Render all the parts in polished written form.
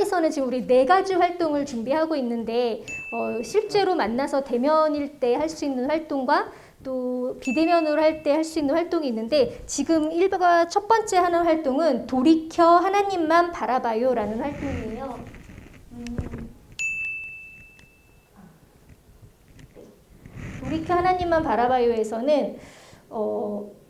하나에서는 지금 우리 4가지 활동을 준비하고 있는데 실제로 만나서 대면일 때 할 수 있는 활동과 또 비대면으로 할 때 할 수 있는 활동이 있는데 지금 1과 첫 번째 하는 활동은 돌이켜 하나님만 바라봐요 라는 활동이에요. 돌이켜 하나님만 바라봐요에서는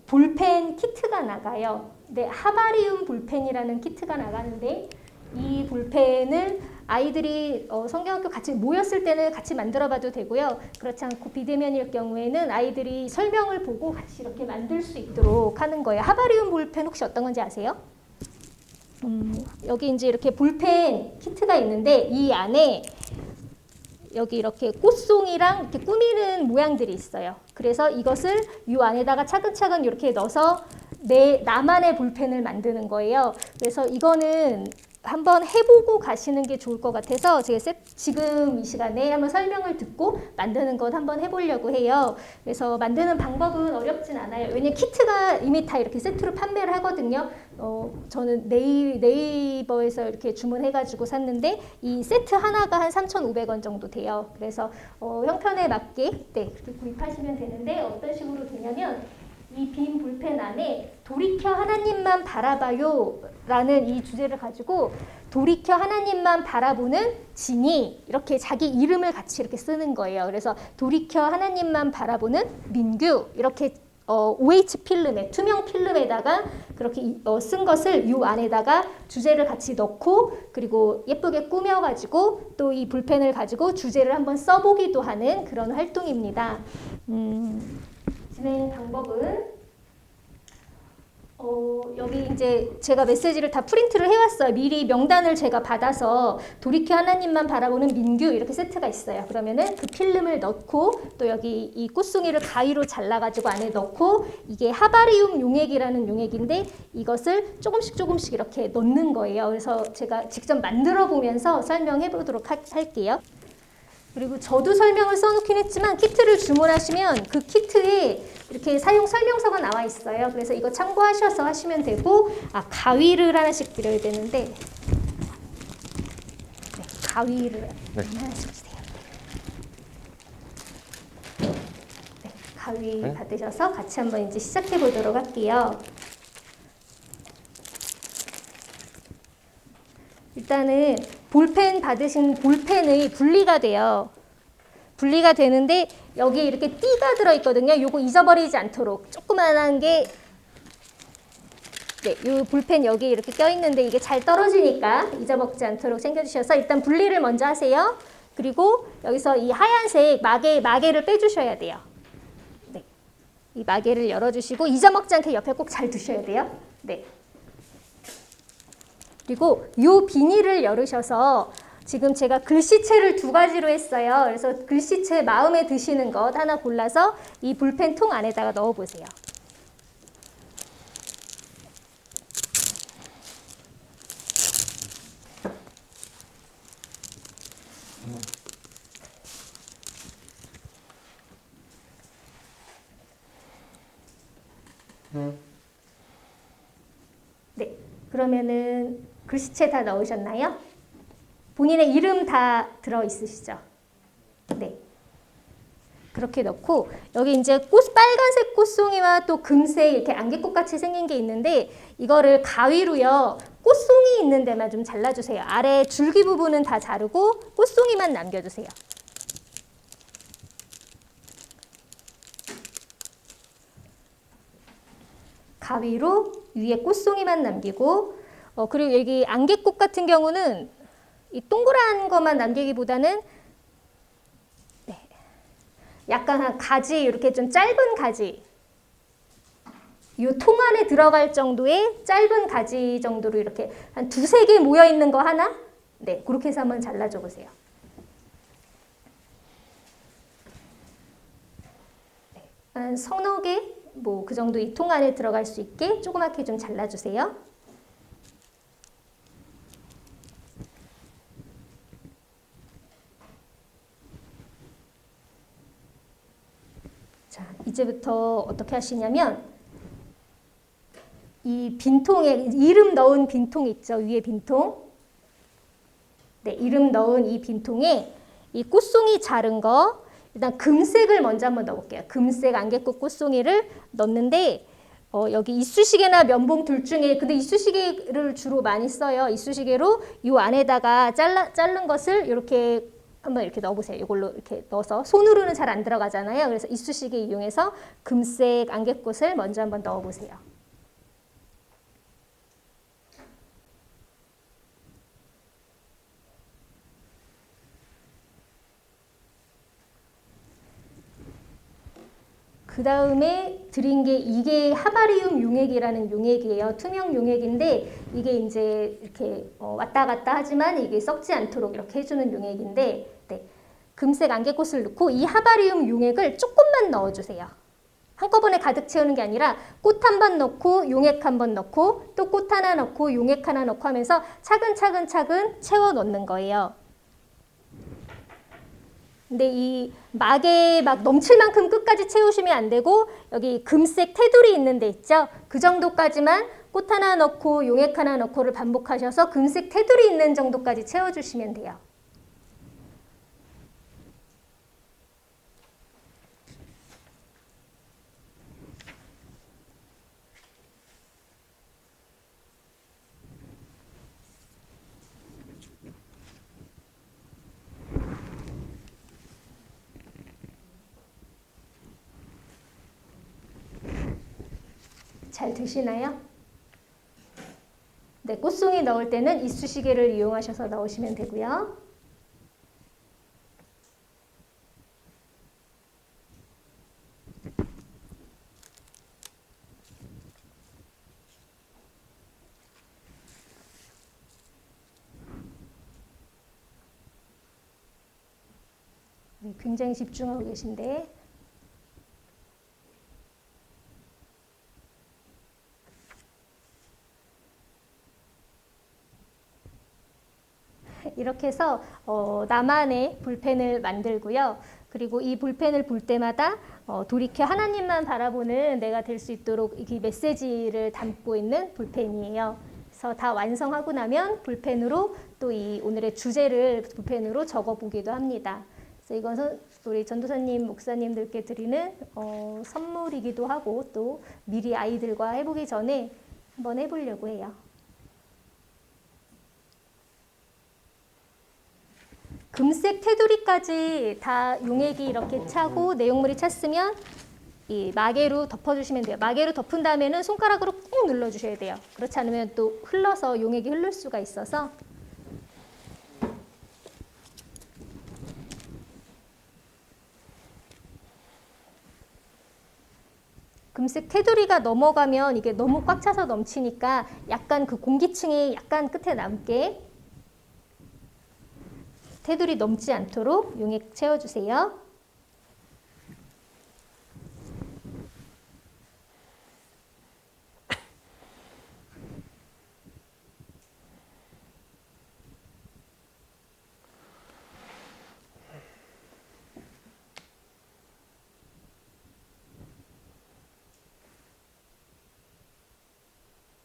볼펜 키트가 나가요. 네, 하바리움 볼펜이라는 키트가 나가는데 이 볼펜을 아이들이 성경학교 같이 모였을 때는 같이 만들어봐도 되고요. 그렇지 않고 비대면일 경우에는 아이들이 설명을 보고 같이 이렇게 만들 수 있도록 하는 거예요. 하바리움 볼펜 혹시 어떤 건지 아세요? 여기 이제 이렇게 볼펜 키트가 있는데 이 안에 여기 이렇게 꽃송이랑 이렇게 꾸미는 모양들이 있어요. 그래서 이것을 이 안에다가 차근차근 이렇게 넣어서 나만의 볼펜을 만드는 거예요. 그래서 이거는 한번 해보고 가시는 게 좋을 것 같아서 제가 지금 이 시간에 한번 설명을 듣고 만드는 것 한번 해보려고 해요. 그래서 만드는 방법은 어렵진 않아요. 왜냐면 키트가 이미 다 이렇게 세트로 판매를 하거든요. 저는 네이버에서 이렇게 주문해가지고 샀는데 이 세트 하나가 한 3,500원 정도 돼요. 그래서 형편에 맞게 그렇게 구입하시면 되는데 어떤 식으로 되냐면 이 빈 볼펜 안에 돌이켜 하나님만 바라봐요 라는 이 주제를 가지고 돌이켜 하나님만 바라보는 진이 이렇게 자기 이름을 같이 이렇게 쓰는 거예요. 그래서 돌이켜 하나님만 바라보는 민규 이렇게 OH 필름에 투명 필름에다가 그렇게 쓴 것을 이 안에다가 주제를 같이 넣고 그리고 예쁘게 꾸며가지고 또 이 볼펜을 가지고 주제를 한번 써보기도 하는 그런 활동입니다. 진행 방법은 여기 이제 제가 메시지를 다 프린트를 해왔어요. 미리 명단을 제가 받아서 돌이켜 하나님만 바라보는 민규 이렇게 세트가 있어요. 그러면은 그 필름을 넣고 또 여기 이 꽃송이를 가위로 잘라가지고 안에 넣고 이게 하바리움 용액이라는 용액인데 이것을 조금씩 이렇게 넣는 거예요. 그래서 제가 직접 만들어 보면서 설명해 보도록 할게요. 그리고 저도 설명을 써놓긴 했지만 키트를 주문하시면 그 키트에 이렇게 사용 설명서가 나와 있어요. 그래서 이거 참고하셔서 하시면 되고 가위를 하나씩 드려야 되는데 가위를 하나씩 주세요. 가위 받으셔서 같이 한번 이제 시작해 보도록 할게요. 일단은 볼펜 받으신 볼펜의 분리가 돼요. 분리가 되는데 여기에 이렇게 띠가 들어있거든요. 요거 잊어버리지 않도록 조그만한 게 요 볼펜 여기 이렇게 껴있는데 이게 잘 떨어지니까 잊어먹지 않도록 챙겨주셔서 일단 분리를 먼저 하세요. 그리고 여기서 이 하얀색 마개를 빼주셔야 돼요. 네. 이 마개를 열어주시고 잊어먹지 않게 옆에 꼭 잘 두셔야 돼요. 네. 그리고 이 비닐을 열으셔서 지금 제가 글씨체를 2가지로 했어요. 그래서 글씨체 마음에 드시는 것 하나 골라서 이 볼펜 통 안에다가 넣어보세요. 네, 그러면은 글씨체 다 넣으셨나요? 본인의 이름 다 들어있으시죠? 네. 그렇게 넣고 여기 이제 빨간색 꽃송이와 또 금색 이렇게 안개꽃같이 생긴 게 있는데 이거를 가위로요. 꽃송이 있는 데만 좀 잘라주세요. 아래 줄기 부분은 다 자르고 꽃송이만 남겨주세요. 가위로 위에 꽃송이만 남기고 그리고 여기 안개꽃 같은 경우는 이 동그란 것만 남기기보다는 약간 한 가지 이렇게 좀 짧은 가지 이 통 안에 들어갈 정도의 짧은 가지 정도로 이렇게 한 2-3개 모여 있는 거 하나 그렇게 해서 한번 잘라줘 보세요. 한 3-4개 뭐 그 정도 이 통 안에 들어갈 수 있게 조그맣게 좀 잘라주세요. 자, 이제부터 어떻게 하시냐면 이 빈통에 이름 넣은 빈통 있죠? 위에 빈통. 네, 이름 넣은 이 빈통에 이 꽃송이 자른 거 일단 금색을 먼저 한번 넣어볼게요. 금색 안개꽃 꽃송이를 넣는데 여기 이쑤시개나 면봉 둘 중에 근데 이쑤시개를 주로 많이 써요. 이쑤시개로 이 안에다가 자른 것을 이렇게 한번 이렇게 넣어보세요. 이걸로 이렇게 넣어서 손으로는 잘 안 들어가잖아요. 그래서 이쑤시개 이용해서 금색 안개꽃을 먼저 한번 넣어보세요. 그 다음에 드린 게 이게 하바리움 용액이라는 용액이에요. 투명 용액인데 이게 이제 이렇게 왔다 갔다 하지만 이게 썩지 않도록 이렇게 해주는 용액인데 네. 금색 안개꽃을 넣고 이 하바리움 용액을 조금만 넣어주세요. 한꺼번에 가득 채우는 게 아니라 꽃 한 번 넣고 용액 한 번 넣고 또 꽃 하나 넣고 용액 하나 넣고 하면서 차근차근 채워 넣는 거예요. 근데 이 막에 막 넘칠 만큼 끝까지 채우시면 안 되고 여기 금색 테두리 있는 데 있죠? 그 정도까지만 꽃 하나 넣고 용액 하나 넣고를 반복하셔서 금색 테두리 있는 정도까지 채워주시면 돼요. 잘 드시나요? 네, 꽃송이 넣을 때는 이쑤시개를 이용하셔서 넣으시면 되고요. 네, 굉장히 집중하고 계신데 이렇게 해서 나만의 볼펜을 만들고요. 그리고 이 볼펜을 볼 때마다 돌이켜 하나님만 바라보는 내가 될 수 있도록 이 메시지를 담고 있는 볼펜이에요. 그래서 다 완성하고 나면 볼펜으로 또 이 오늘의 주제를 볼펜으로 적어보기도 합니다. 그래서 이것은 우리 전도사님, 목사님들께 드리는 선물이기도 하고 또 미리 아이들과 해보기 전에 한번 해보려고 해요. 금색 테두리까지 다 용액이 이렇게 차고 내용물이 찼으면 이 마개로 덮어주시면 돼요. 마개로 덮은 다음에는 손가락으로 꾹 눌러주셔야 돼요. 그렇지 않으면 또 흘러서 용액이 흐를 수가 있어서 금색 테두리가 넘어가면 이게 너무 꽉 차서 넘치니까 약간 그 공기층이 약간 끝에 남게 테두리 넘지 않도록 용액 채워주세요.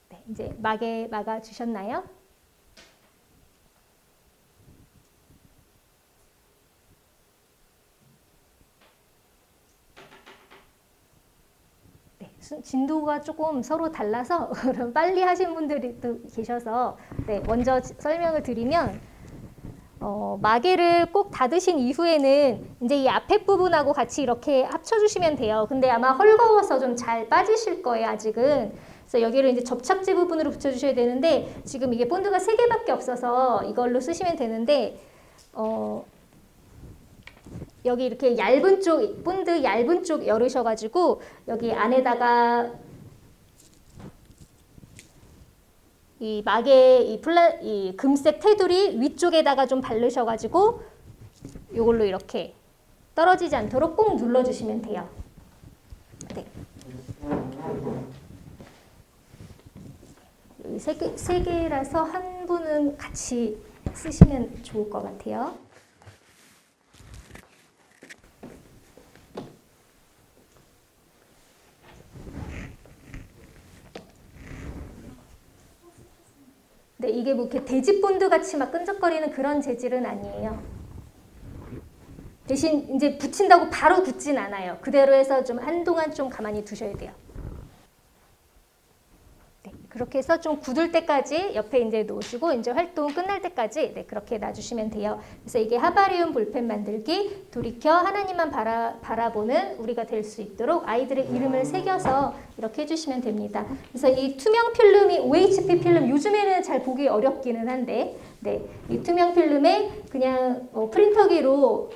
네, 이제 막에 막아주셨나요? 진도가 조금 서로 달라서 빨리 하신 분들이 또 계셔서 네, 먼저 설명을 드리면 마개를 꼭 닫으신 이후에는 이제 이 앞에 부분하고 같이 이렇게 합쳐주시면 돼요. 근데 아마 헐거워서 좀 잘 빠지실 거예요, 아직은. 그래서 여기를 이제 접착제 부분으로 붙여주셔야 되는데 지금 이게 본드가 3개밖에 없어서 이걸로 쓰시면 되는데 여기 이렇게 얇은 쪽, 본드 얇은 쪽 열으셔가지고 여기 안에다가 이 막에 이 금색 테두리 위쪽에다가 좀 바르셔가지고 이걸로 이렇게 떨어지지 않도록 꼭 눌러주시면 돼요. 네. 여기 세 개라서 한 분은 같이 쓰시면 좋을 것 같아요. 네, 이게 뭐 이렇게 돼지본드 같이 막 끈적거리는 그런 재질은 아니에요. 대신 이제 붙인다고 바로 굳진 않아요. 그대로 해서 좀 한동안 좀 가만히 두셔야 돼요. 네, 그렇게 해서 좀 굳을 때까지 옆에 이제 놓으시고 이제 활동 끝날 때까지 네, 그렇게 놔주시면 돼요. 그래서 이게 하바리움 볼펜 만들기 돌이켜 하나님만 바라보는 우리가 될 수 있도록 아이들의 이름을 새겨서 이렇게 해주시면 됩니다. 그래서 이 투명 필름이 OHP 필름 요즘에는 잘 보기 어렵기는 한데 네, 이 투명 필름에 그냥 프린터기로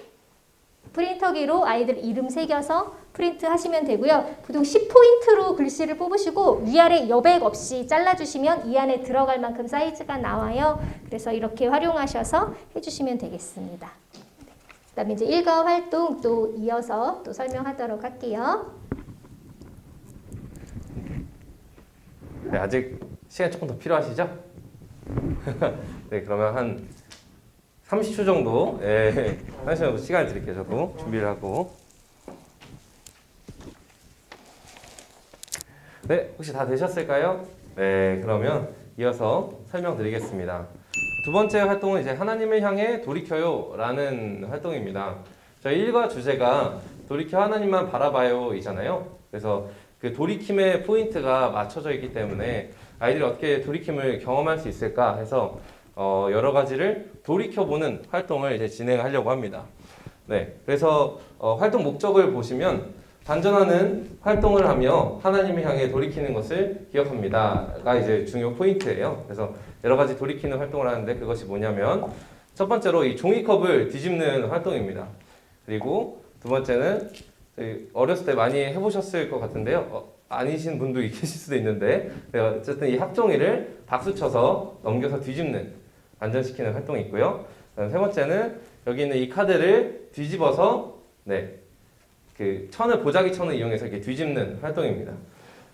아이들 이름 새겨서 프린트 하시면 되고요. 보통 10포인트로 글씨를 뽑으시고 위아래 여백 없이 잘라주시면 이 안에 들어갈 만큼 사이즈가 나와요. 그래서 이렇게 활용하셔서 해주시면 되겠습니다. 그 다음에 이제 일과 활동 또 이어서 또 설명하도록 할게요. 네, 아직 시간이 조금 더 필요하시죠? 네, 그러면 한 30초 정도, 예, 30초 정도 시간을 드릴게요. 저도 준비를 하고. 네, 혹시 다 되셨을까요? 네, 그러면 이어서 설명드리겠습니다. 두 번째 활동은 이제 하나님을 향해 돌이켜요 라는 활동입니다. 저희 일과 주제가 돌이켜 하나님만 바라봐요 이잖아요. 그래서 그 돌이킴의 포인트가 맞춰져 있기 때문에 아이들이 어떻게 돌이킴을 경험할 수 있을까 해서 여러 가지를 돌이켜보는 활동을 이제 진행하려고 합니다. 네, 그래서 활동 목적을 보시면 단전하는 활동을 하며 하나님을 향해 돌이키는 것을 기억합니다가 이제 중요 포인트예요. 그래서 여러 가지 돌이키는 활동을 하는데 그것이 뭐냐면 첫 번째로 이 종이컵을 뒤집는 활동입니다. 그리고 두 번째는 어렸을 때 많이 해보셨을 것 같은데요. 아니신 분도 계실 수도 있는데 어쨌든 이 학종이를 박수 쳐서 넘겨서 뒤집는 안전시키는 활동이 있고요. 세 번째는 여기 있는 이 카드를 뒤집어서 그 보자기 천을 이용해서 이렇게 뒤집는 활동입니다.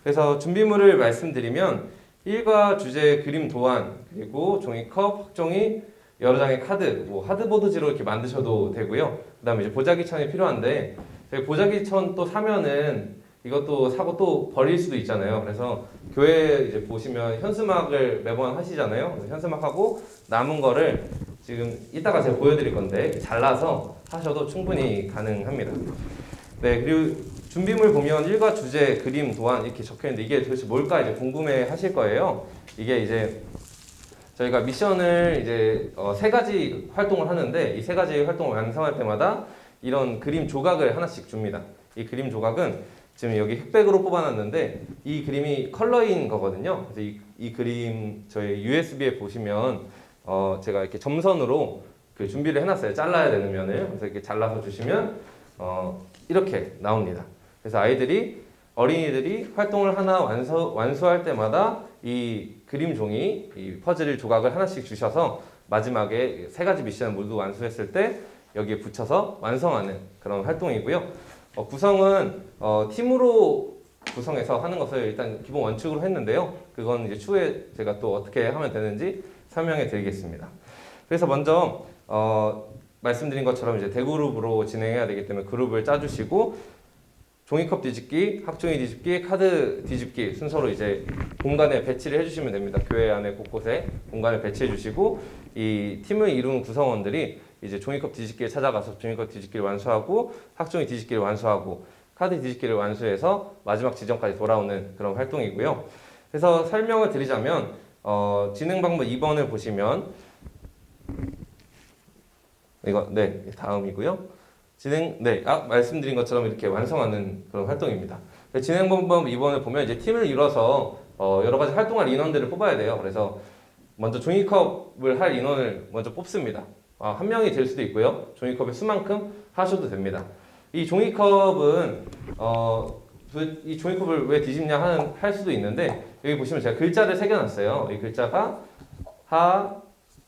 그래서 준비물을 말씀드리면 일과 주제 그림 도안 그리고 종이컵, 학종이 여러 장의 카드, 뭐 하드보드지로 이렇게 만드셔도 되고요. 그다음에 이제 보자기 천이 필요한데 보자기 천 또 사면은 이것도 사고 또 버릴 수도 있잖아요. 그래서 교회 이제 보시면 현수막을 매번 하시잖아요. 그래서 현수막하고 남은 거를 지금 이따가 제가 보여드릴 건데 잘라서 하셔도 충분히 가능합니다. 네, 그리고 준비물 보면 일과 주제, 그림, 도안 이렇게 적혀 있는데 이게 도대체 뭘까 이제 궁금해 하실 거예요. 이게 이제 저희가 미션을 이제 3가지 활동을 하는데 이 3가지 활동을 완성할 때마다 이런 그림 조각을 하나씩 줍니다. 이 그림 조각은 지금 여기 흑백으로 뽑아놨는데 이 그림이 컬러인 거거든요. 그래서 이 그림 저희 USB에 보시면 제가 이렇게 점선으로 그 준비를 해놨어요. 잘라야 되는 면을. 그래서 이렇게 잘라서 주시면 이렇게 나옵니다. 그래서 어린이들이 활동을 하나 완수할 때마다 이 그림 종이, 이 퍼즐 조각을 하나씩 주셔서 마지막에 3가지 미션을 모두 완수했을 때 여기에 붙여서 완성하는 그런 활동이고요. 구성은 팀으로 구성해서 하는 것을 일단 기본 원칙으로 했는데요. 그건 이제 추후에 제가 또 어떻게 하면 되는지 설명해 드리겠습니다. 그래서 먼저 말씀드린 것처럼 이제 대그룹으로 진행해야 되기 때문에 그룹을 짜주시고 종이컵 뒤집기, 학종이 뒤집기, 카드 뒤집기 순서로 이제 공간에 배치를 해주시면 됩니다. 교회 안에 곳곳에 공간을 배치해 주시고 이 팀을 이루는 구성원들이 이제 종이컵 뒤집기를 찾아가서 종이컵 뒤집기를 완수하고 학종이 뒤집기를 완수하고 카드 뒤집기를 완수해서 마지막 지점까지 돌아오는 그런 활동이고요. 그래서 설명을 드리자면 진행 방법 2번을 보시면 이거 다음이고요. 말씀드린 것처럼 이렇게 완성하는 그런 활동입니다. 진행 방법 2번을 보면 이제 팀을 이뤄서 여러 가지 활동할 인원들을 뽑아야 돼요. 그래서 먼저 종이컵을 할 인원을 먼저 뽑습니다. 한 명이 될 수도 있고요. 종이컵의 수만큼 하셔도 됩니다. 이 종이컵은 이 종이컵을 왜 뒤집냐 할 수도 있는데 여기 보시면 제가 글자를 새겨놨어요. 이 글자가 하,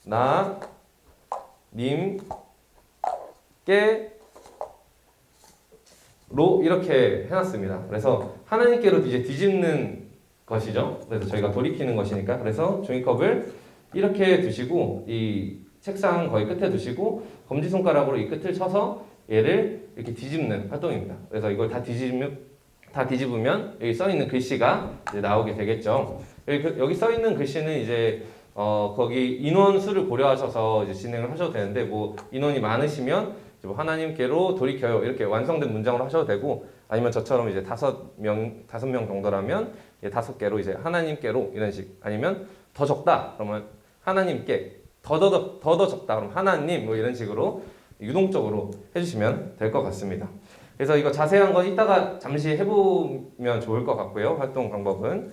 나, 님, 께, 로 이렇게 해놨습니다. 그래서 하나님께로 이제 뒤집는 것이죠. 그래서 저희가 돌이키는 것이니까. 그래서 종이컵을 이렇게 두시고 이 책상 거의 끝에 두시고 검지손가락으로 이 끝을 쳐서 얘를 이렇게 뒤집는 활동입니다. 그래서 이걸 다 뒤집으면 여기 써 있는 글씨가 이제 나오게 되겠죠. 여기 써 있는 글씨는 이제 거기 인원 수를 고려하셔서 이제 진행을 하셔도 되는데 뭐 인원이 많으시면 이제 뭐 하나님께로 돌이켜요 이렇게 완성된 문장으로 하셔도 되고 아니면 저처럼 이제 5명 정도라면 이제 5개로 이제 하나님께로 이런 식 아니면 더 적다 그러면 하나님께 더 적다 그럼 하나님 뭐 이런 식으로 유동적으로 해주시면 될 것 같습니다. 그래서 이거 자세한 건 이따가 잠시 해보면 좋을 것 같고요. 활동 방법은.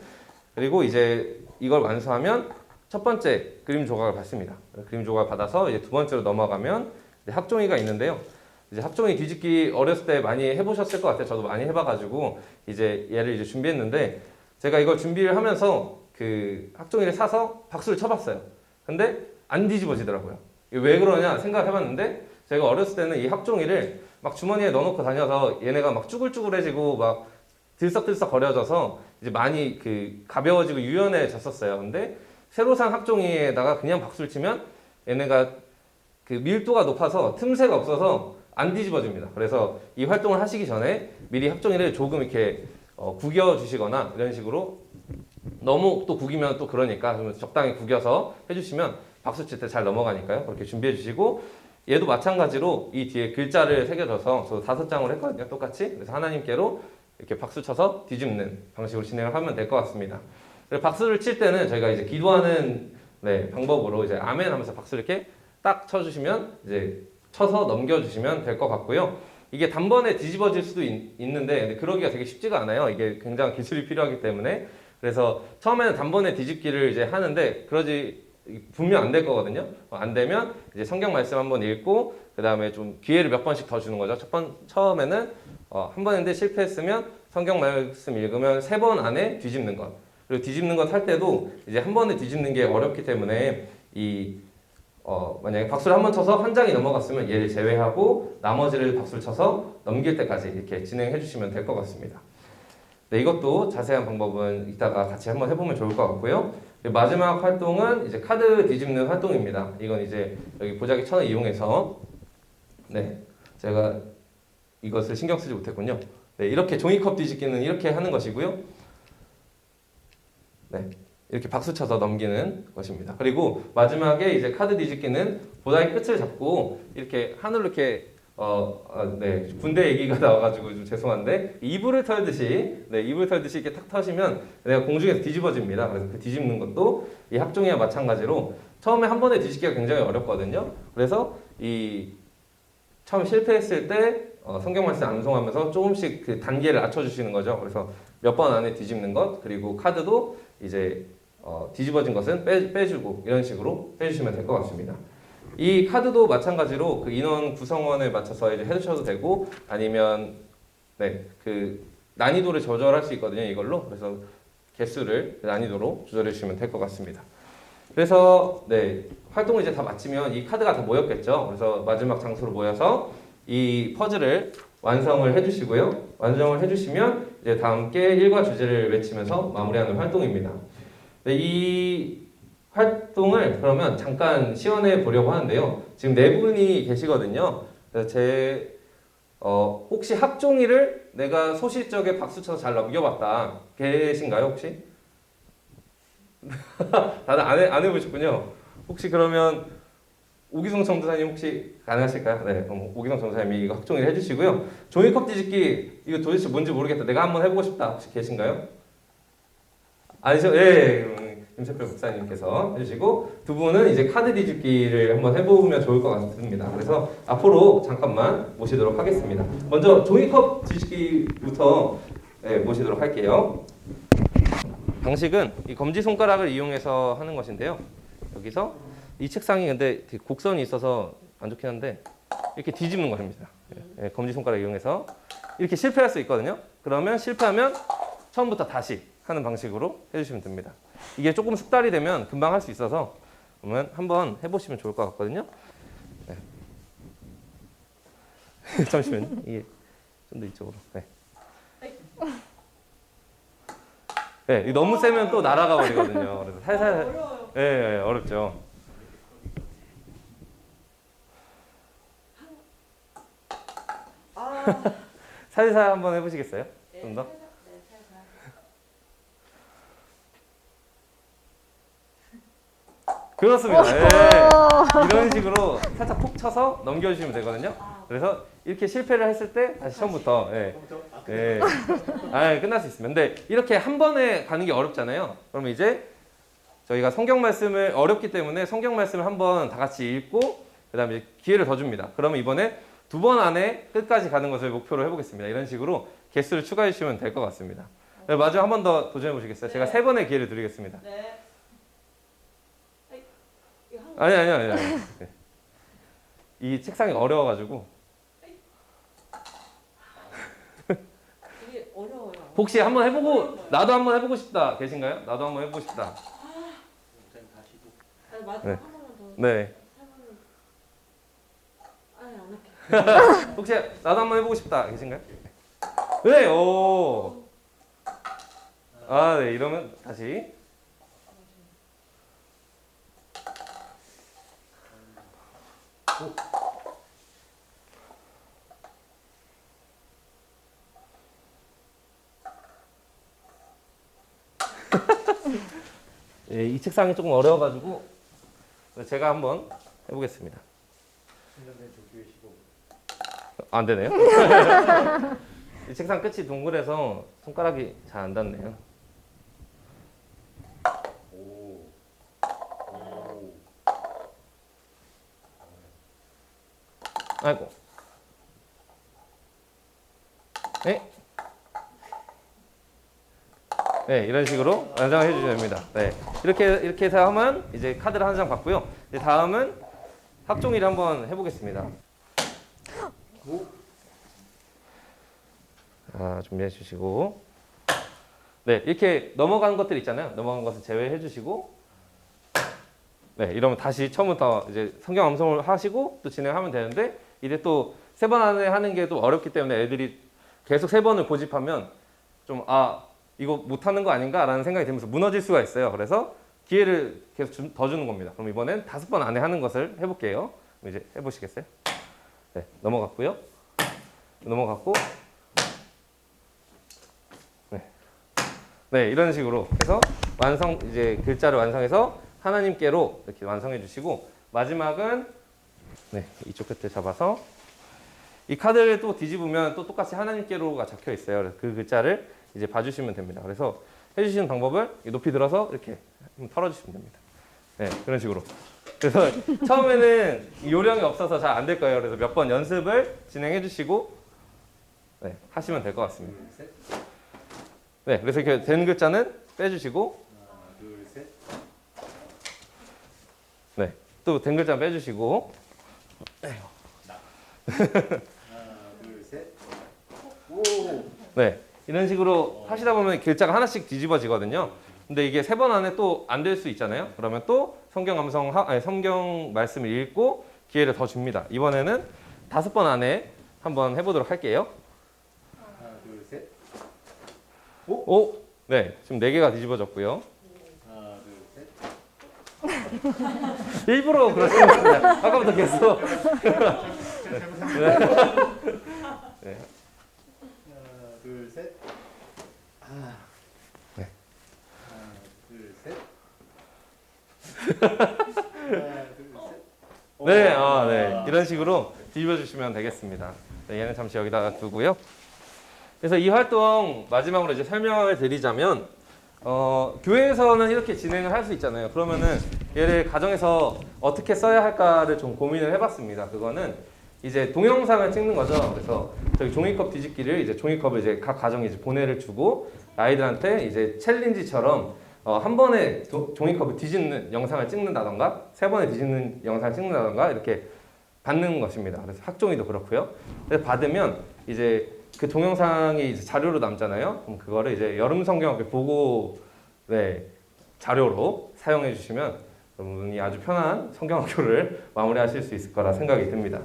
그리고 이제 이걸 완수하면 첫 번째 그림 조각을 받습니다. 그림 조각을 받아서 이제 두 번째로 넘어가면 이제 학종이가 있는데요. 이제 학종이 뒤집기 어렸을 때 많이 해보셨을 것 같아요. 저도 많이 해봐가지고 이제 얘를 이제 준비했는데 제가 이걸 준비를 하면서 그 학종이를 사서 박수를 쳐봤어요. 근데 안 뒤집어지더라고요. 이게 왜 그러냐 생각을 해봤는데 제가 어렸을 때는 이 학종이를 막 주머니에 넣어놓고 다녀서 얘네가 막 쭈글쭈글해지고 막 들썩들썩 거려져서 이제 많이 그 가벼워지고 유연해졌었어요. 근데 새로 산 학종이에다가 그냥 박수를 치면 얘네가 그 밀도가 높아서 틈새가 없어서 안 뒤집어집니다. 그래서 이 활동을 하시기 전에 미리 학종이를 조금 이렇게 구겨 주시거나 이런 식으로 너무 또 구기면 또 그러니까 좀 적당히 구겨서 해주시면 박수 칠 때 잘 넘어가니까요. 그렇게 준비해 주시고 얘도 마찬가지로 이 뒤에 글자를 새겨줘서 저도 5장으로 했거든요. 똑같이. 그래서 하나님께로 이렇게 박수 쳐서 뒤집는 방식으로 진행을 하면 될 것 같습니다. 박수를 칠 때는 저희가 이제 기도하는 방법으로 이제 아멘 하면서 박수를 이렇게 딱 쳐주시면 이제 쳐서 넘겨주시면 될 것 같고요. 이게 단번에 뒤집어질 수도 있는데 근데 그러기가 되게 쉽지가 않아요. 이게 굉장히 기술이 필요하기 때문에 그래서 처음에는 단번에 뒤집기를 이제 하는데 그러지 분명 안 될 거거든요. 안 되면 이제 성경 말씀 한번 읽고 그 다음에 좀 기회를 몇 번씩 더 주는 거죠. 처음에는 한 번 했는데 실패했으면 성경 말씀 읽으면 3번 안에 뒤집는 것. 그리고 뒤집는 것 할 때도 이제 한 번에 뒤집는 게 어렵기 때문에 만약에 박수를 한 번 쳐서 한 장이 넘어갔으면 얘를 제외하고 나머지를 박수를 쳐서 넘길 때까지 이렇게 진행해 주시면 될 것 같습니다. 네, 이것도 자세한 방법은 이따가 같이 한번 해보면 좋을 것 같고요. 마지막 활동은 이제 카드 뒤집는 활동입니다. 이건 이제 여기 보자기 천을 이용해서 제가 이것을 신경 쓰지 못했군요. 네, 이렇게 종이컵 뒤집기는 이렇게 하는 것이고요. 네, 이렇게 박수 쳐서 넘기는 것입니다. 그리고 마지막에 이제 카드 뒤집기는 보자기 끝을 잡고 이렇게 하늘로 이렇게 군대 얘기가 나와가지고 좀 죄송한데 이불을 털듯이 이렇게 탁 터시면 내가 공중에서 뒤집어집니다. 그래서 그 뒤집는 것도 이 학종이와 마찬가지로 처음에 한 번에 뒤집기가 굉장히 어렵거든요. 그래서 이 처음 실패했을 때 성경 말씀 암송하면서 조금씩 그 단계를 낮춰주시는 거죠. 그래서 몇 번 안에 뒤집는 것 그리고 카드도 이제 뒤집어진 것은 빼주고 이런 식으로 해주시면 될 것 같습니다. 이 카드도 마찬가지로 그 인원 구성원에 맞춰서 이제 해주셔도 되고 아니면 그 난이도를 조절할 수 있거든요. 이걸로 그래서 개수를 난이도로 조절해 주시면 될 것 같습니다. 그래서 활동을 이제 다 마치면 이 카드가 다 모였겠죠. 그래서 마지막 장소로 모여서 이 퍼즐을 완성을 해주시고요. 완성을 해주시면 이제 다 함께 일과 주제를 외치면서 마무리하는 활동입니다. 이 활동을 그러면 잠깐 시연해 보려고 하는데요. 지금 4분이 계시거든요. 그래서 혹시 학종이를 내가 소실적에 박수 쳐서 잘 넘겨봤다. 계신가요, 혹시? 다들 안 해보셨군요. 혹시 그러면 오기성 전도사님 혹시 가능하실까요? 네, 오기성 전도사님이 이거 학종이를 해주시고요. 종이컵 뒤집기 이거 도대체 뭔지 모르겠다. 내가 한번 해보고 싶다. 혹시 계신가요? 아니죠? 네. 임세표 목사님께서 해주시고 두 분은 이제 카드 뒤집기를 한번 해보면 좋을 것 같습니다. 그래서 앞으로 잠깐만 모시도록 하겠습니다. 먼저 종이컵 뒤집기부터 모시도록 할게요. 방식은 이 검지손가락을 이용해서 하는 것인데요. 여기서 이 책상이 근데 곡선이 있어서 안 좋긴 한데 이렇게 뒤집는 것입니다. 검지손가락 이용해서 이렇게 실패할 수 있거든요. 그러면 실패하면 처음부터 다시 하는 방식으로 해주시면 됩니다. 이게 조금 숙달이 되면 금방 할 수 있어서 그러면 한번 해보시면 좋을 것 같거든요. 잠시만요. 이게 좀 더 이쪽으로. 이게 너무 세면 또 날아가 버리거든요. 그래서 살살. 어렵죠. 살살 한번 해보시겠어요? 좀 더? 그렇습니다. 예. 이런 식으로 살짝 푹 쳐서 넘겨주시면 되거든요. 그래서 이렇게 실패를 했을 때 다시 처음부터. 예. 예. 끝날 수 있습니다. 근데 이렇게 한 번에 가는 게 어렵잖아요. 그러면 이제 저희가 성경 말씀을 어렵기 때문에 성경 말씀을 한번 다 같이 읽고 그다음에 기회를 더 줍니다. 그러면 이번에 2번 안에 끝까지 가는 것을 목표로 해보겠습니다. 이런 식으로 개수를 추가해 주시면 될 것 같습니다. 마지막 한 번 더 도전해 보시겠어요? 제가 3번의 기회를 드리겠습니다. 네. 아니요. 네. 이 책상이 어려워가지고 이게 어려워요. 혹시 한번 해보고 나도 한번 해보고 싶다 계신가요? 나도 한번 해보고 싶다. 아니, 마지막 네. 한 번만 더. 네. 아니 안 할게. 혹시 나도 한번 해보고 싶다 계신가요? 네. 오. 네. 이러면 다시. 예, 이 책상이 조금 어려워가지고 제가 한번 해보겠습니다. 안 되네요. 이 책상 끝이 동그래서 손가락이 잘 안 닿네요. 아이고. 네. 네, 이런 식으로 완성해 주셔야 됩니다. 네, 이렇게 해서 하면 이제 카드를 한 장 받고요. 이제 다음은 학종이를 한번 해보겠습니다. 준비해 주시고, 네, 이렇게 넘어간 것들 있잖아요. 넘어간 것을 제외해 주시고, 네, 이러면 다시 처음부터 이제 성경 암송을 하시고 또 진행하면 되는데, 이제 또 3번 안에 하는 게 또 어렵기 때문에 애들이 계속 3번을 고집하면 좀 이거 못하는 거 아닌가라는 생각이 들면서 무너질 수가 있어요. 그래서 기회를 계속 더 주는 겁니다. 그럼 이번엔 5번 안에 하는 것을 해볼게요. 이제 해보시겠어요? 네, 넘어갔고요. 넘어갔고, 네, 이런 식으로 해서 이제 글자를 완성해서 하나님께로 이렇게 완성해 주시고, 마지막은 네, 이쪽 끝에 잡아서 이 카드를 또 뒤집으면 또 똑같이 하나님께로가 적혀 있어요. 그래서 그 글자를 이제 봐주시면 됩니다. 그래서 해주시는 방법을 높이 들어서 이렇게 털어주시면 됩니다. 네, 그런 식으로. 그래서 처음에는 요령이 없어서 잘 안 될 거예요. 그래서 몇 번 연습을 진행해 주시고, 네, 하시면 될 것 같습니다. 네, 그래서 이렇게 된 글자는 빼주시고, 네, 또 된 글자 빼주시고, 네, 이런 식으로 하시다 보면 글자가 하나씩 뒤집어지거든요. 근데 이게 3번 안에 또 안 될 수 있잖아요. 그러면 또 성경 말씀을 읽고 기회를 더 줍니다. 이번에는 5번 안에 한번 해보도록 할게요. 하나, 둘, 셋. 오, 네, 지금 4개가 뒤집어졌고요. 하나, 둘, 셋. 일부러 그러시는 겁니다. 아까부터 계속. 네. 네. 하나, 둘, 셋. 네. 하나, 둘, 셋. 하나, 둘, 셋. 네, 네. 이런 식으로 뒤집어 주시면 되겠습니다. 네, 얘는 잠시 여기다가 두고요. 그래서 이 활동 마지막으로 이제 설명을 드리자면, 교회에서는 이렇게 진행을 할 수 있잖아요. 그러면은 얘를 가정에서 어떻게 써야 할까를 좀 고민을 해봤습니다. 그거는 이제 동영상을 찍는 거죠. 그래서 저기 종이컵 뒤집기를 이제 종이컵을 이제 각 가정에 이제 보내를 주고 아이들한테 이제 챌린지처럼 한 번에 종이컵을 뒤집는 영상을 찍는다던가 3번에 뒤집는 영상을 찍는다던가 이렇게 받는 것입니다. 그래서 학종이도 그렇고요. 그래서 받으면 이제 그 동영상이 이제 자료로 남잖아요. 그럼 그거를 이제 여름 성경학교 보고 자료로 사용해 주시면 여러분이 아주 편한 성경학교를 마무리하실 수 있을 거라 생각이 듭니다.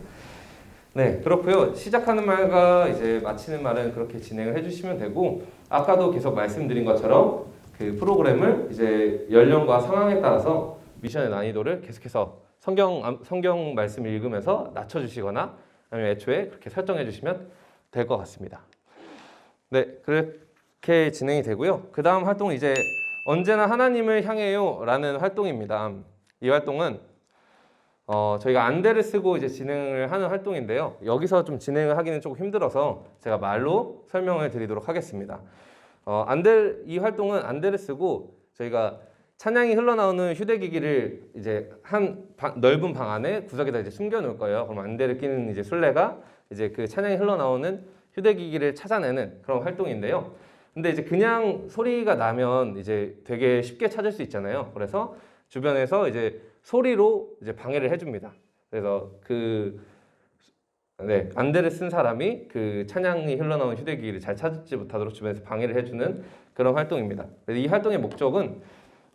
네, 그렇고요. 시작하는 말과 이제 마치는 말은 그렇게 진행을 해주시면 되고, 아까도 계속 말씀드린 것처럼 그 프로그램을 이제 연령과 상황에 따라서 미션의 난이도를 계속해서 성경 말씀을 읽으면서 낮춰주시거나 아니면 애초에 그렇게 설정해 주시면 될 것 같습니다. 네, 그렇게 진행이 되고요. 그 다음 활동은 이제 언제나 하나님을 향해요 라는 활동입니다. 이 활동은 저희가 안대를 쓰고 이제 진행을 하는 활동인데요. 여기서 좀 진행을 하기는 조금 힘들어서 제가 말로 설명을 드리도록 하겠습니다. 이 활동은 안대를 쓰고 저희가 찬양이 흘러나오는 휴대기기를 이제 넓은 방 안에 구석에다 이제 숨겨 놓을 거예요. 그럼 안대를 끼는 이제 술래가 이제 그 찬양이 흘러나오는 휴대기기를 찾아내는 그런 활동인데요. 근데 이제 그냥 소리가 나면 이제 되게 쉽게 찾을 수 있잖아요. 그래서 주변에서 이제 소리로 이제 방해를 해줍니다. 그래서 안대를 쓴 사람이 그 찬양이 흘러나오는 휴대기기를 잘 찾지 못하도록 주변에서 방해를 해주는 그런 활동입니다. 그래서 이 활동의 목적은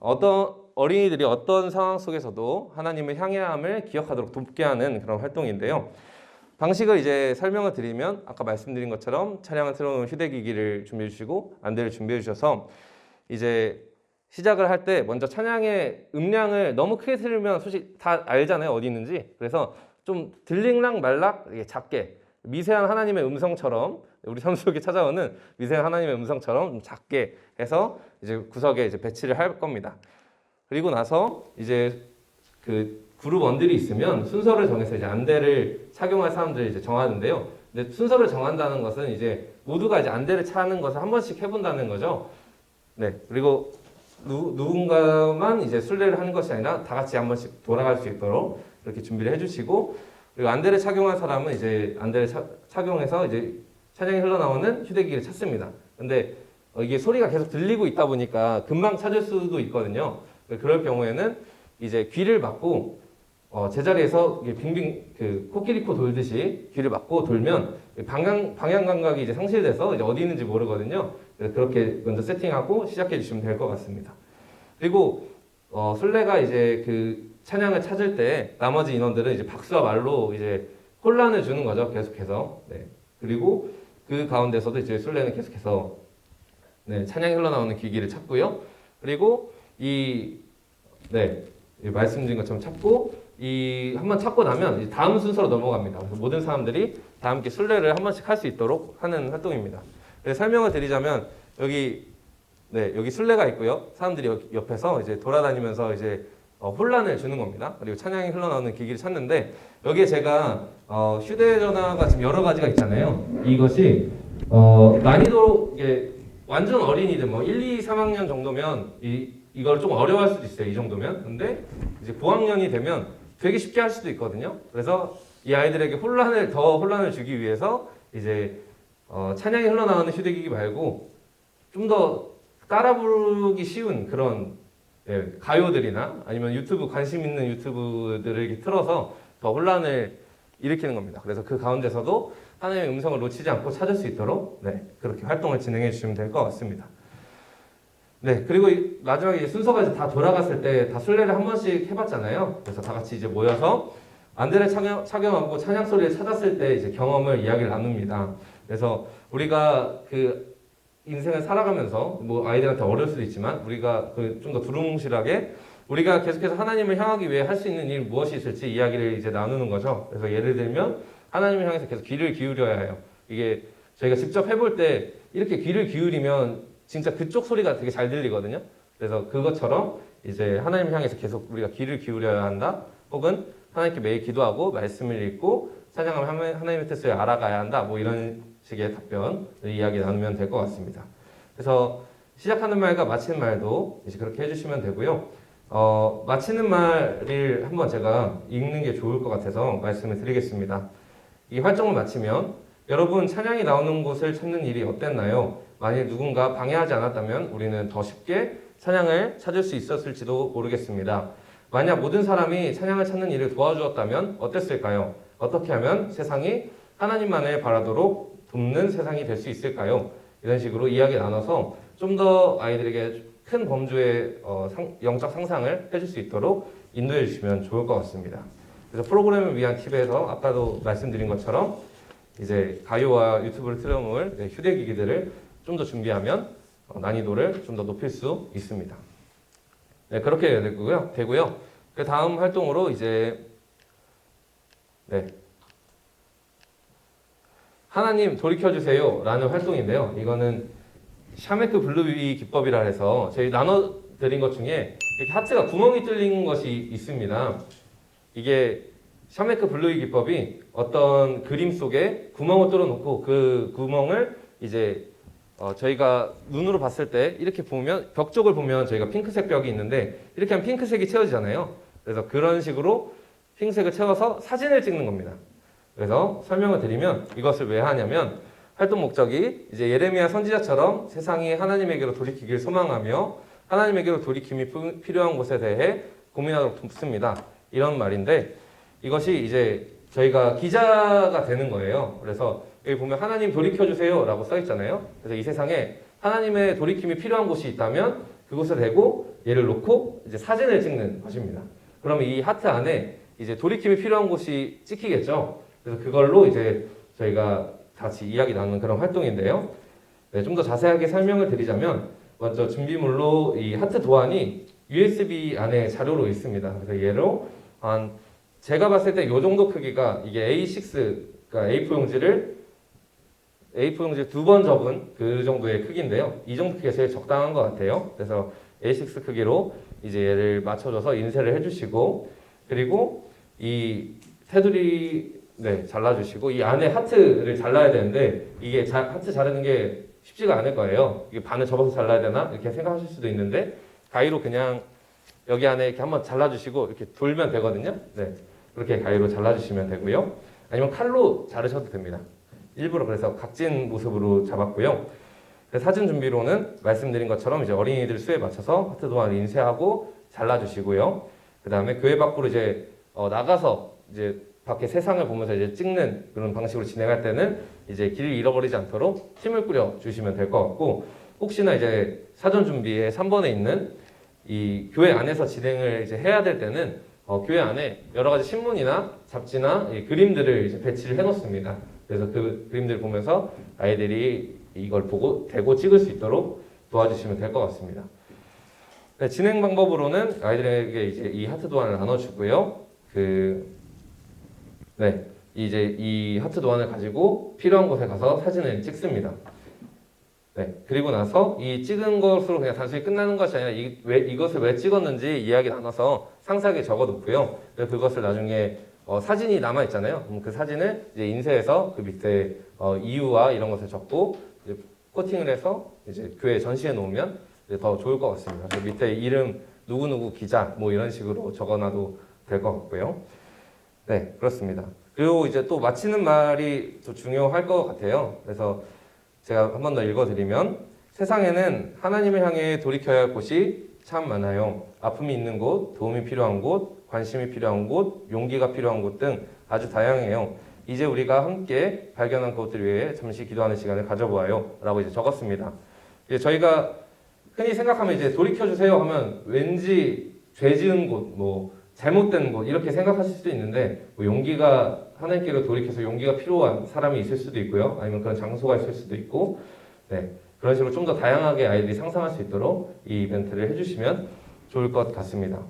어떤 어린이들이 어떤 상황 속에서도 하나님을 향해함을 기억하도록 돕게 하는 그런 활동인데요. 방식을 이제 설명을 드리면 아까 말씀드린 것처럼 차량을 틀어놓은 휴대기기를 준비해 주시고 안대를 준비해 주셔서 이제 시작을 할 때 먼저 찬양의 음량을 너무 크게 틀면 솔직히 다 알잖아요, 어디 있는지. 그래서 좀 들링랑 말락 작게 미세한 하나님의 음성처럼 우리 삶 속에 찾아오는 미세한 하나님의 음성처럼 좀 작게 해서 이제 구석에 이제 배치를 할 겁니다. 그리고 나서 이제 그 그룹 원들이 있으면 순서를 정해서 이제 안대를 착용할 사람들을 이제 정하는데요. 근데 순서를 정한다는 것은 이제 모두가 이제 안대를 차는 것을 한 번씩 해본다는 거죠. 네. 그리고 누군가만 이제 순례를 하는 것이 아니라 다 같이 한 번씩 돌아갈 수 있도록 이렇게 준비를 해주시고, 그리고 안대를 착용한 사람은 이제 안대를 착용해서 이제 찬양이 흘러나오는 휴대기기를 찾습니다. 근데 이게 소리가 계속 들리고 있다 보니까 금방 찾을 수도 있거든요. 그럴 경우에는 이제 귀를 막고 제자리에서 빙빙 그 코끼리코 돌듯이 귀를 막고 돌면 방향 감각이 이제 상실돼서 이제 어디 있는지 모르거든요. 그래서 그렇게 먼저 세팅하고 시작해 주시면 될 것 같습니다. 그리고 순례가 이제 그 찬양을 찾을 때 나머지 인원들은 이제 박수와 말로 이제 혼란을 주는 거죠. 계속해서. 네. 그리고 그 가운데서도 이제 순례는 계속해서 찬양이 흘러나오는 기기를 찾고요. 그리고 말씀드린 것처럼 찾고 한번 찾고 나면 이제 다음 순서로 넘어갑니다. 그래서 모든 사람들이 다 함께 순례를 한 번씩 할 수 있도록 하는 활동입니다. 설명을 드리자면 여기 순례가 있고요. 사람들이 옆에서 이제 돌아다니면서 이제 혼란을 주는 겁니다. 그리고 찬양이 흘러나오는 기기를 찾는데 여기에 제가 휴대전화가 지금 여러 가지가 있잖아요. 이것이 난이도 이게 완전 어린이들 뭐 1, 2, 3학년 정도면 이걸 좀 어려워할 수도 있어요. 이 정도면. 근데 이제 고학년이 되면 되게 쉽게 할 수도 있거든요. 그래서 이 아이들에게 더 혼란을 주기 위해서 이제 찬양이 흘러나오는 휴대기기 말고 좀 더 따라 부르기 쉬운 그런 가요들이나 아니면 유튜브 관심 있는 유튜브들을 이렇게 틀어서 더 혼란을 일으키는 겁니다. 그래서 그 가운데서도 하나님의 음성을 놓치지 않고 찾을 수 있도록 그렇게 활동을 진행해 주시면 될 것 같습니다. 그리고 마지막에 이제 순서가 이제 다 돌아갔을 때 다 순례를 한 번씩 해봤잖아요. 그래서 다 같이 이제 모여서 안대를 착용하고 찬양 소리를 찾았을 때 이제 경험을 이야기를 나눕니다. 그래서 우리가 그 인생을 살아가면서 뭐 아이들한테 어려울 수도 있지만 우리가 좀 더 두루뭉실하게 우리가 계속해서 하나님을 향하기 위해 할 수 있는 일 무엇이 있을지 이야기를 이제 나누는 거죠. 그래서 예를 들면 하나님을 향해서 계속 귀를 기울여야 해요. 이게 저희가 직접 해볼 때 이렇게 귀를 기울이면 진짜 그쪽 소리가 되게 잘 들리거든요. 그래서 그것처럼 이제 하나님을 향해서 계속 우리가 귀를 기울여야 한다. 혹은 하나님께 매일 기도하고 말씀을 읽고 찬양하면 하나님의 뜻을 알아가야 한다. 뭐 이런 식의 답변 이야기 나누면 될 것 같습니다. 그래서 시작하는 말과 마치는 말도 이제 그렇게 해주시면 되고요. 마치는 말을 한번 제가 읽는 게 좋을 것 같아서 말씀을 드리겠습니다. 이 활동을 마치면 여러분 찬양이 나오는 곳을 찾는 일이 어땠나요? 만일 누군가 방해하지 않았다면 우리는 더 쉽게 찬양을 찾을 수 있었을지도 모르겠습니다. 만약 모든 사람이 찬양을 찾는 일을 도와주었다면 어땠을까요? 어떻게 하면 세상이 하나님만을 바라도록 돕는 세상이 될 수 있을까요? 이런 식으로 이야기 나눠서 좀 더 아이들에게 큰 범주의 영적 상상을 해줄 수 있도록 인도해 주시면 좋을 것 같습니다. 그래서 프로그램을 위한 팁에서 아까도 말씀드린 것처럼 이제 가요와 유튜브를 틀어놓을 휴대기기들을 좀 더 준비하면 난이도를 좀 더 높일 수 있습니다. 그렇게 되고요. 그 다음 활동으로 이제 하나님 돌이켜주세요 라는 활동인데요. 이거는 샤메크 블루비 기법이라 해서 저희 나눠드린 것 중에 이렇게 하트가 구멍이 뚫린 것이 있습니다. 이게 샤메크 블루이 기법이 어떤 그림 속에 구멍을 뚫어놓고 그 구멍을 이제 저희가 눈으로 봤을 때 이렇게 보면 벽 쪽을 보면 저희가 핑크색 벽이 있는데 이렇게 하면 핑크색이 채워지잖아요. 그래서 그런 식으로 핑크색을 채워서 사진을 찍는 겁니다. 그래서 설명을 드리면 이것을 왜 하냐면 활동 목적이 이제 예레미야 선지자처럼 세상이 하나님에게로 돌이키길 소망하며 하나님에게로 돌이킴이 필요한 곳에 대해 고민하도록 돕습니다. 이런 말인데 이것이 이제 저희가 기자가 되는 거예요. 그래서 여기 보면 하나님 돌이켜주세요 라고 써 있잖아요. 그래서 이 세상에 하나님의 돌이킴이 필요한 곳이 있다면 그곳에 대고 얘를 놓고 이제 사진을 찍는 것입니다. 그러면 이 하트 안에 이제 돌이킴이 필요한 곳이 찍히겠죠. 그래서 그걸로 이제 저희가 같이 이야기 나누는 그런 활동인데요. 네, 좀 더 자세하게 설명을 드리자면 먼저 준비물로 이 하트 도안이 USB 안에 자료로 있습니다. 그래서 얘로 제가 봤을 때 이 정도 크기가 이게 A6, 그러니까 A4 용지를 2번 접은 그 정도의 크기인데요. 이 정도 크기가 제일 적당한 것 같아요. 그래서 A6 크기로 이제 얘를 맞춰줘서 인쇄를 해주시고 그리고 이 테두리 잘라주시고 이 안에 하트를 잘라야 되는데 이게 하트 자르는 게 쉽지가 않을 거예요. 이게 반을 접어서 잘라야 되나 이렇게 생각하실 수도 있는데 가위로 그냥 여기 안에 이렇게 한번 잘라주시고 이렇게 돌면 되거든요. 네, 그렇게 가위로 잘라주시면 되고요. 아니면 칼로 자르셔도 됩니다. 일부러 그래서 각진 모습으로 잡았고요. 사진 준비로는 말씀드린 것처럼 이제 어린이들 수에 맞춰서 하트 도안을 인쇄하고 잘라주시고요. 그 다음에 교회 밖으로 이제 나가서 이제 밖에 세상을 보면서 이제 찍는 그런 방식으로 진행할 때는 이제 길을 잃어버리지 않도록 힘을 뿌려 주시면 될 것 같고 혹시나 이제 사전 준비에 3번에 있는 이 교회 안에서 진행을 이제 해야 될 때는 교회 안에 여러 가지 신문이나 잡지나 그림들을 이제 배치를 해놓습니다. 그래서 그 그림들 보면서 아이들이 이걸 보고 대고 찍을 수 있도록 도와주시면 될 것 같습니다. 네, 진행 방법으로는 아이들에게 이제 이 하트 도안을 나눠주고요. 이제 이 하트 도안을 가지고 필요한 곳에 가서 사진을 찍습니다. 네, 그리고 나서 이 찍은 것으로 그냥 단순히 끝나는 것이 아니라 이것을 왜 찍었는지 이야기 나눠서 상세하게 적어놓고요. 그것을 나중에 사진이 남아 있잖아요. 그럼 그 사진을 이제 인쇄해서 그 밑에 이유와 이런 것을 적고 이제 코팅을 해서 이제 교회에 전시해 놓으면 이제 더 좋을 것 같습니다. 그 밑에 이름 누구누구 기자 뭐 이런 식으로 적어놔도 될 것 같고요. 네, 그렇습니다. 그리고 이제 또 마치는 말이 또 중요할 것 같아요. 그래서 제가 한 번 더 읽어드리면 세상에는 하나님을 향해 돌이켜야 할 곳이 참 많아요. 아픔이 있는 곳, 도움이 필요한 곳, 관심이 필요한 곳, 용기가 필요한 곳 등 아주 다양해요. 이제 우리가 함께 발견한 그것들을 위해 잠시 기도하는 시간을 가져보아요. 라고 이제 적었습니다. 이제 저희가 흔히 생각하면 이제 돌이켜주세요 하면 왠지 죄 지은 곳, 뭐 잘못된 곳 이렇게 생각하실 수도 있는데 뭐 용기가 하나님께로 돌이켜서 용기가 필요한 사람이 있을 수도 있고요. 아니면 그런 장소가 있을 수도 있고 그런 식으로 좀 더 다양하게 아이들이 상상할 수 있도록 이 이벤트를 해주시면 좋을 것 같습니다.